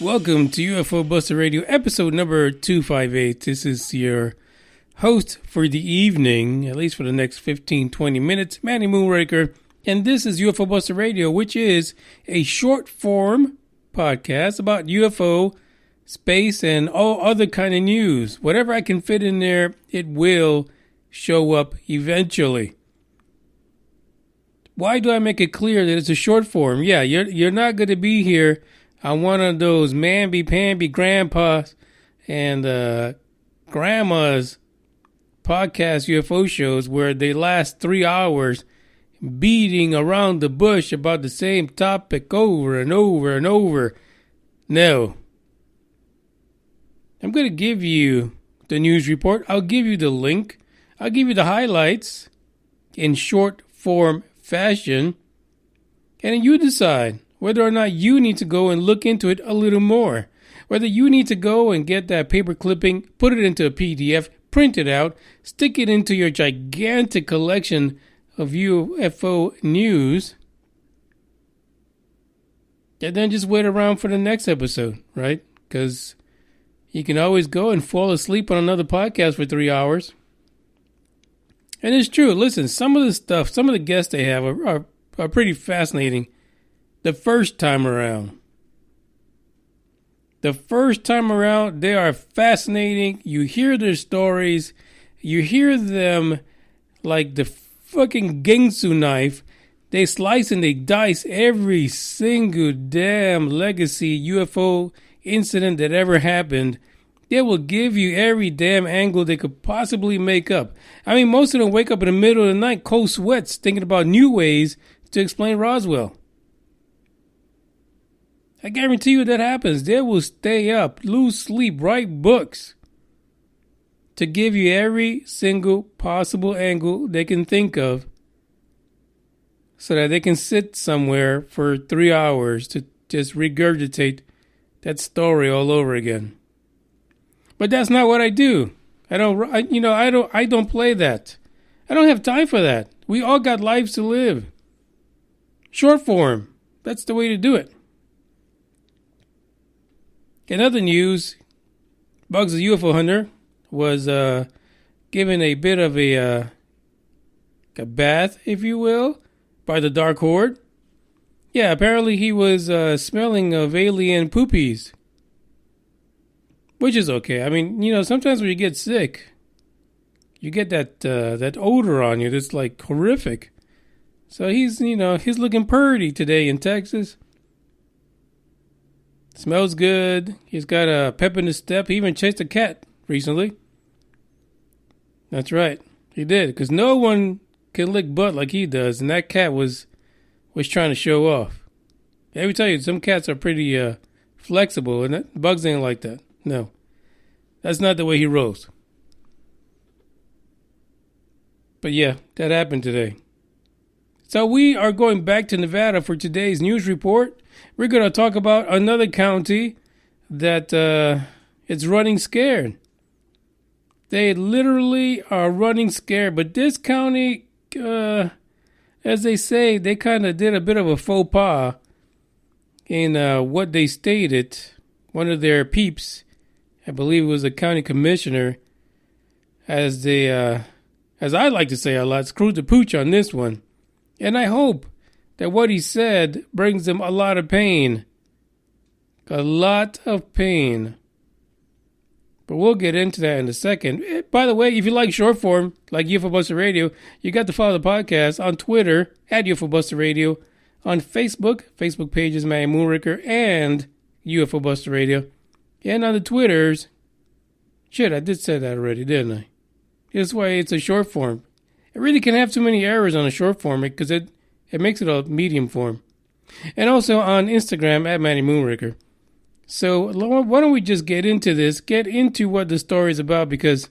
Welcome to UFO Buster Radio, episode number 258. This is your host for the evening, at least for the next 15-20 minutes, Manny Moonraker. And this is UFO Buster Radio, which is a short-form podcast about UFO, space, and all other kind of news. Whatever I can fit in there, it will show up eventually. Why do I make it clear that it's a short form? Yeah, you're not going to be here on one of those mamby-pamby grandpas and grandmas podcast UFO shows where they last 3 hours beating around the bush about the same topic over and over and over. No. I'm going to give you the news report. I'll give you the link. I'll give you the highlights in short form fashion. And then you decide whether or not you need to go and look into it a little more. Whether you need to go and get that paper clipping, put it into a PDF, print it out, stick it into your gigantic collection of UFO news, and then just wait around for the next episode, right? Because you can always go and fall asleep on another podcast for 3 hours. And it's true. Listen, some of the stuff, some of the guests they have are pretty fascinating. The first time around, they are fascinating. You hear their stories. You hear them like the fucking Ginsu knife. They slice and they dice every single damn legacy UFO incident that ever happened. They will give you every damn angle they could possibly make up. I mean, most of them wake up in the middle of the night, cold sweats, thinking about new ways to explain Roswell. I guarantee you that happens. They will stay up, lose sleep, write books to give you every single possible angle they can think of so that they can sit somewhere for 3 hours to just regurgitate that story all over again. But that's not what I do. I don't play that. I don't have time for that. We all got lives to live. Short form. That's the way to do it. In other news, Bugs the UFO Hunter was given a bit of a bath, if you will, by the Dark Horde. Yeah, apparently he was smelling of alien poopies, which is okay. I mean, sometimes when you get sick, you get that odor on you that's like horrific. So he's looking purty today in Texas. Smells good. He's got a pep in his step. He even chased a cat recently. That's right. He did. Because no one can lick butt like he does. And that cat was trying to show off. Let me tell you, some cats are pretty flexible. And Bugs ain't like that. No. That's not the way he rolls. But yeah, that happened today. So we are going back to Nevada for today's news report. We're going to talk about another county that is running scared. They literally are running scared. But this county, as they say, they kind of did a bit of a faux pas in what they stated. One of their peeps, I believe it was a county commissioner, as I like to say a lot, screwed the pooch on this one. And I hope that what he said brings them a lot of pain. A lot of pain. But we'll get into that in a second. By the way, if you like short form, like UFO Buster Radio, you got to follow the podcast on Twitter, at UFO Buster Radio, on Facebook pages, Manny Moonraker and UFO Buster Radio, and on the Twitters. Shit, I did say that already, didn't I? That's why it's a short form. It really can have too many errors on a short form because it makes it a medium form. And also on Instagram at Manny Moonraker. So why don't we just get into this, get into what the story is about, because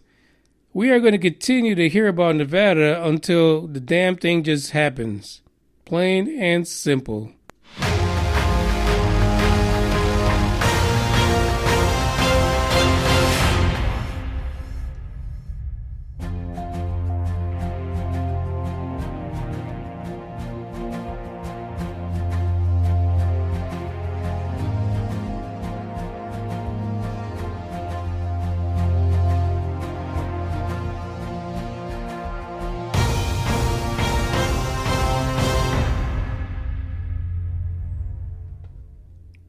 we are going to continue to hear about Nevada until the damn thing just happens. Plain and simple.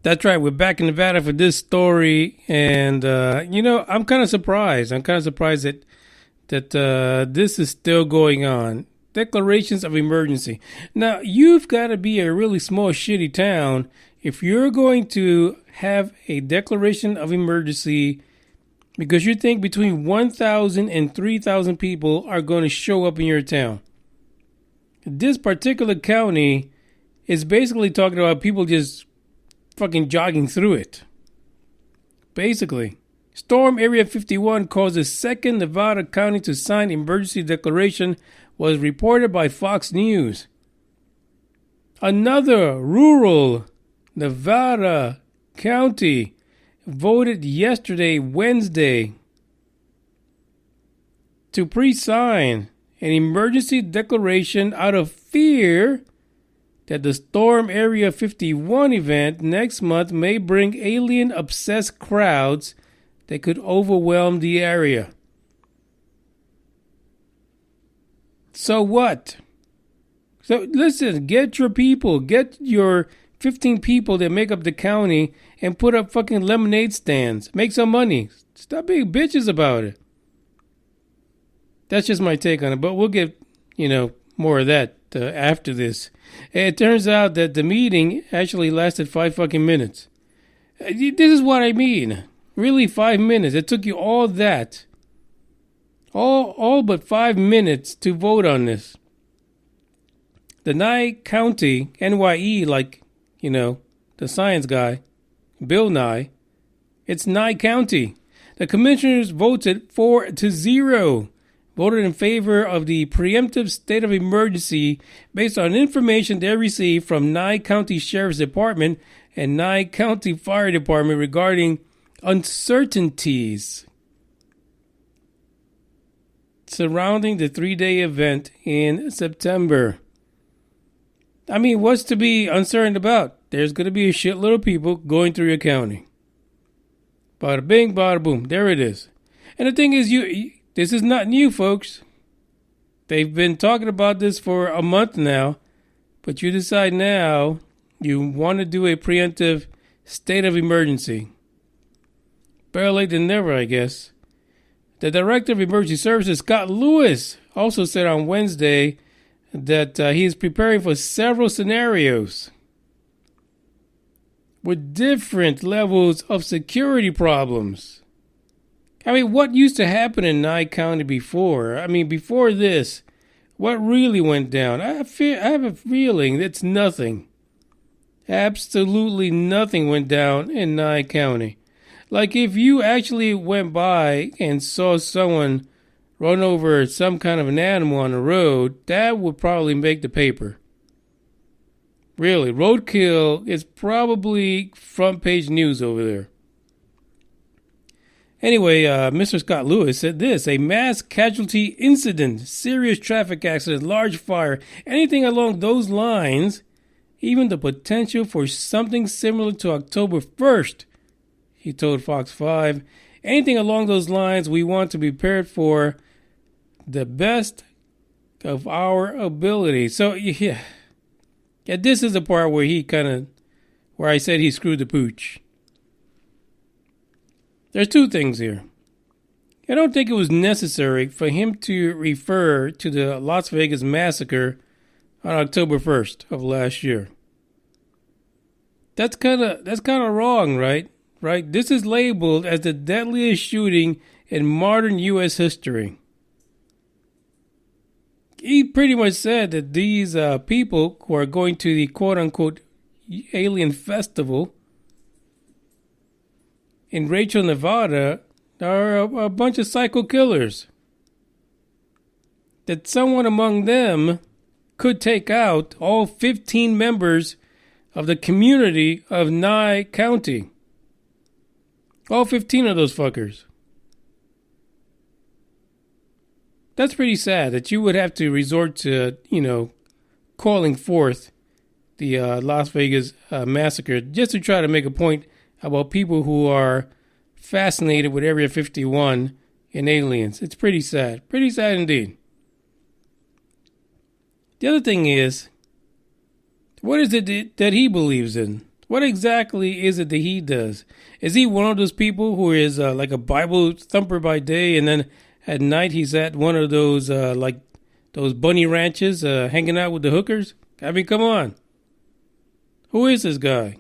That's right. We're back in Nevada for this story, and I'm kind of surprised. I'm kind of surprised that this is still going on. Declarations of emergency. Now, you've got to be a really small, shitty town if you're going to have a declaration of emergency because you think between 1,000 and 3,000 people are going to show up in your town. This particular county is basically talking about people just fucking jogging through it. Basically. Storm Area 51 caused the second Nevada county to sign emergency declaration, was reported by Fox News. Another rural Nevada county voted yesterday, Wednesday, to pre-sign an emergency declaration out of fear that the Storm Area 51 event next month may bring alien-obsessed crowds that could overwhelm the area. So what? So listen, get your people, get your 15 people that make up the county and put up fucking lemonade stands. Make some money. Stop being bitches about it. That's just my take on it, but we'll get, more of that after this. It turns out that the meeting actually lasted 5 fucking minutes. This is what I mean. Really 5 minutes. It took you all that. All but 5 minutes to vote on this. The Nye County, NYE, the science guy, Bill Nye, it's Nye County. The commissioners voted 4-0. Voted in favor of the preemptive state of emergency based on information they received from Nye County Sheriff's Department and Nye County Fire Department regarding uncertainties surrounding the 3-day event in September. I mean, what's to be uncertain about? There's going to be a shitload of people going through your county. Bada bing, bada boom. There it is. And the thing is, this is not new, folks. They've been talking about this for a month now, but you decide now you want to do a preemptive state of emergency. Better late than never, I guess. The Director of Emergency Services, Scott Lewis, also said on Wednesday that he is preparing for several scenarios with different levels of security problems. I mean, what used to happen in Nye County before? I mean, before this, what really went down? I have a feeling it's nothing. Absolutely nothing went down in Nye County. Like if you actually went by and saw someone run over some kind of an animal on the road, that would probably make the paper. Really, roadkill is probably front page news over there. Anyway, Mr. Scott Lewis said this: a mass casualty incident, serious traffic accident, large fire, anything along those lines, even the potential for something similar to October 1st, he told Fox 5. Anything along those lines, we want to be prepared for the best of our ability. So, yeah, this is the part where where I said he screwed the pooch. There's two things here. I don't think it was necessary for him to refer to the Las Vegas massacre on October 1st of last year. That's kind of wrong, right? Right? This is labeled as the deadliest shooting in modern U.S. history. He pretty much said that these people who are going to the quote-unquote alien festival in Rachel, Nevada, are a bunch of psycho killers. That someone among them could take out all 15 members of the community of Nye County. All 15 of those fuckers. That's pretty sad that you would have to resort to, calling forth the Las Vegas massacre just to try to make a point about people who are fascinated with Area 51 and aliens. It's pretty sad. Pretty sad indeed. The other thing is, what is it that he believes in? What exactly is it that he does? Is he one of those people who is like a Bible thumper by day, and then at night he's at one of those like those bunny ranches hanging out with the hookers? I mean, come on. Who is this guy?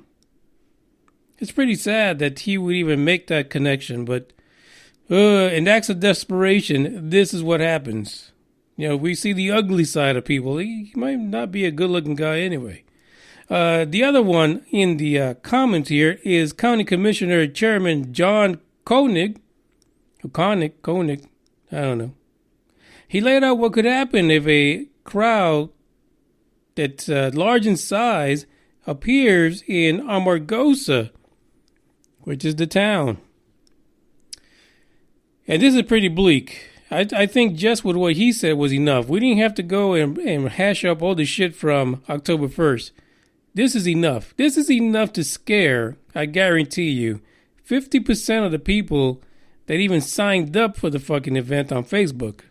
It's pretty sad that he would even make that connection, but in acts of desperation, this is what happens. You know, we see the ugly side of people. He might not be a good-looking guy anyway. The other one in the comments here is County Commissioner Chairman John Koenig. Koenig, I don't know. He laid out what could happen if a crowd that's large in size appears in Amargosa, which is the town. And this is pretty bleak. I think just with what he said was enough. We didn't have to go and hash up all the shit from October 1st. This is enough. This is enough to scare, I guarantee you, 50% of the people that even signed up for the fucking event on Facebook.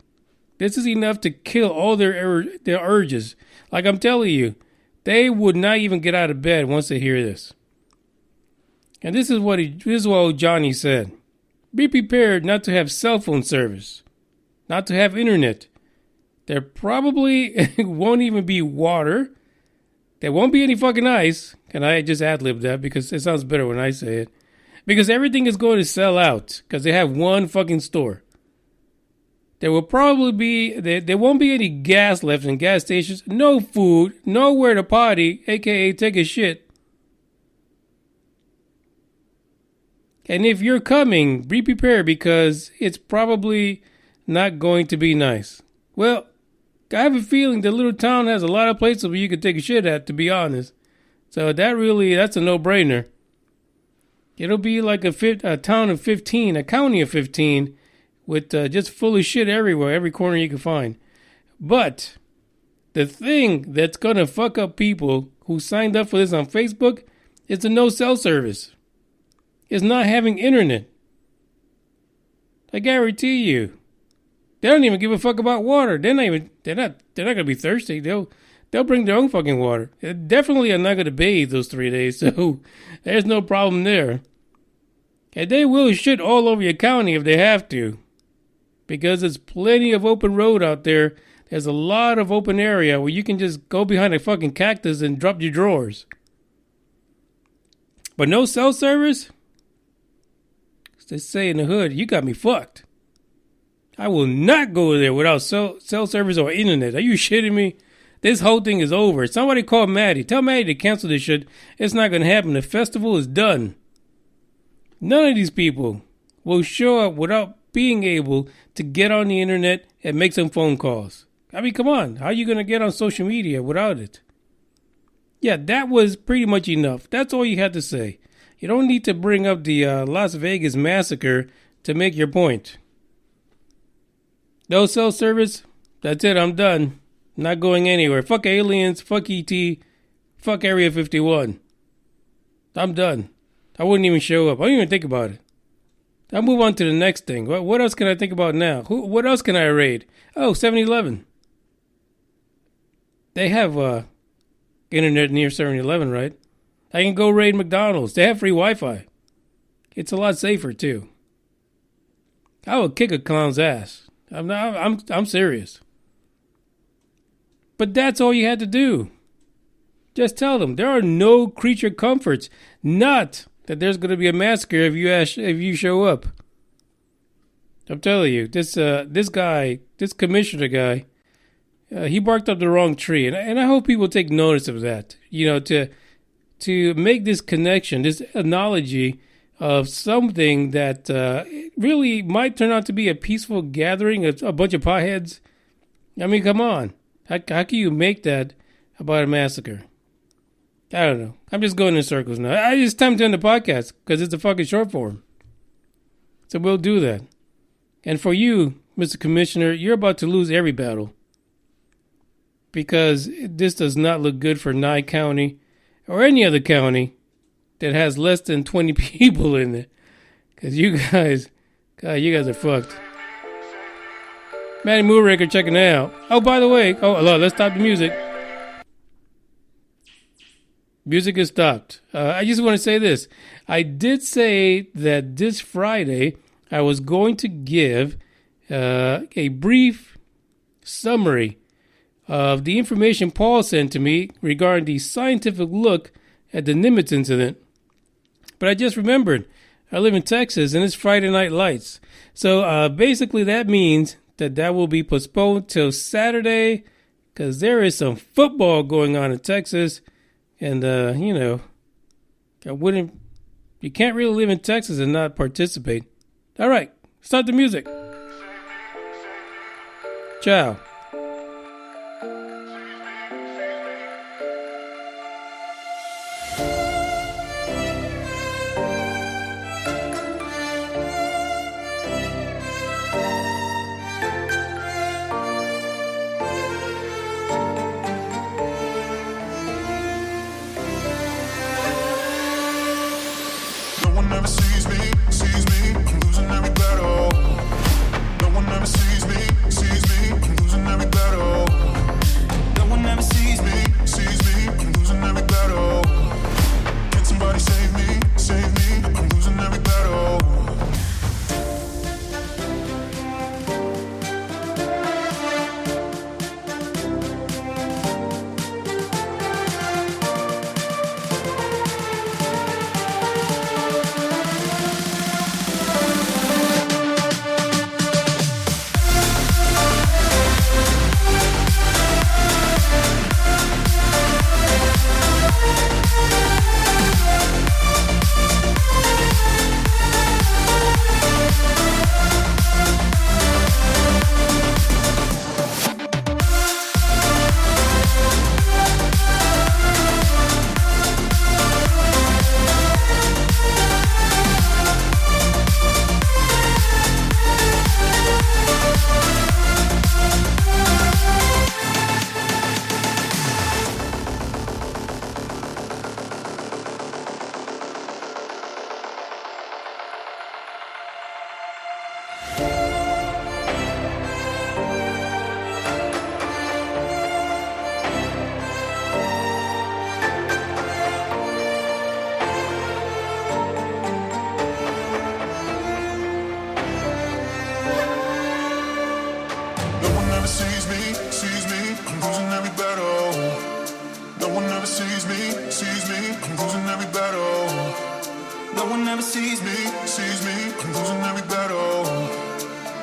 This is enough to kill all their urges. Like I'm telling you, they would not even get out of bed once they hear this. And this is what old Johnny said. Be prepared not to have cell phone service, not to have internet. There probably won't even be water. There won't be any fucking ice. And I just ad-libbed that because it sounds better when I say it. Because everything is going to sell out because they have one fucking store. There will probably be, there won't be any gas left in gas stations. No food, nowhere to potty, aka take a shit. And if you're coming, be prepared because it's probably not going to be nice. Well, I have a feeling the little town has a lot of places where you could take a shit at, to be honest. So that's a no-brainer. It'll be like a town of 15, a county of 15, with just full of shit everywhere, every corner you can find. But the thing that's going to fuck up people who signed up for this on Facebook is the no cell service. It's not having internet. I guarantee you. They don't even give a fuck about water. They're not gonna be thirsty. They'll bring their own fucking water. They definitely are not gonna bathe those 3 days, so there's no problem there. And they will shit all over your county if they have to. Because there's plenty of open road out there. There's a lot of open area where you can just go behind a fucking cactus and drop your drawers. But no cell service? They say in the hood, you got me fucked. I will not go there without cell service or internet. Are you shitting me? This whole thing is over. Somebody call Maddie. Tell Maddie to cancel this shit. It's not going to happen. The festival is done. None of these people will show up without being able to get on the internet and make some phone calls. I mean, come on. How are you going to get on social media without it? Yeah, that was pretty much enough. That's all you had to say. You don't need to bring up the Las Vegas massacre to make your point. No cell service. That's it. I'm done. Not going anywhere. Fuck aliens. Fuck ET. Fuck Area 51. I'm done. I wouldn't even show up. I didn't even think about it. I'll move on to the next thing. What else can I think about now? What else can I raid? Oh, 7-Eleven. They have internet near 7-Eleven, right? I can go raid McDonald's. They have free Wi-Fi. It's a lot safer too. I would kick a clown's ass. I'm serious. But that's all you had to do. Just tell them there are no creature comforts. Not that there's going to be a massacre if you show up. I'm telling you, this commissioner guy, he barked up the wrong tree, and I hope people take notice of that. You know, to make this connection, this analogy of something that really might turn out to be a peaceful gathering of a bunch of potheads. I mean, come on. How can you make that about a massacre? I don't know. I'm just going in circles now. It's time to end the podcast because it's a fucking short form. So we'll do that. And for you, Mr. Commissioner, you're about to lose every battle. Because this does not look good for Nye County or any other county that has less than 20 people in it. Because you guys are fucked. Matty Moonraker checking out. Oh, by the way, let's stop the music. Music has stopped. I just want to say this. I did say that this Friday I was going to give a brief summary of the information Paul sent to me regarding the scientific look at the Nimitz incident. But I just remembered I live in Texas and it's Friday Night Lights. So basically that means that will be postponed till Saturday because there is some football going on in Texas. And, you can't really live in Texas and not participate. All right, start the music. Ciao.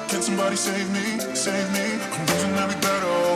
Can somebody save me, I'm losing every battle.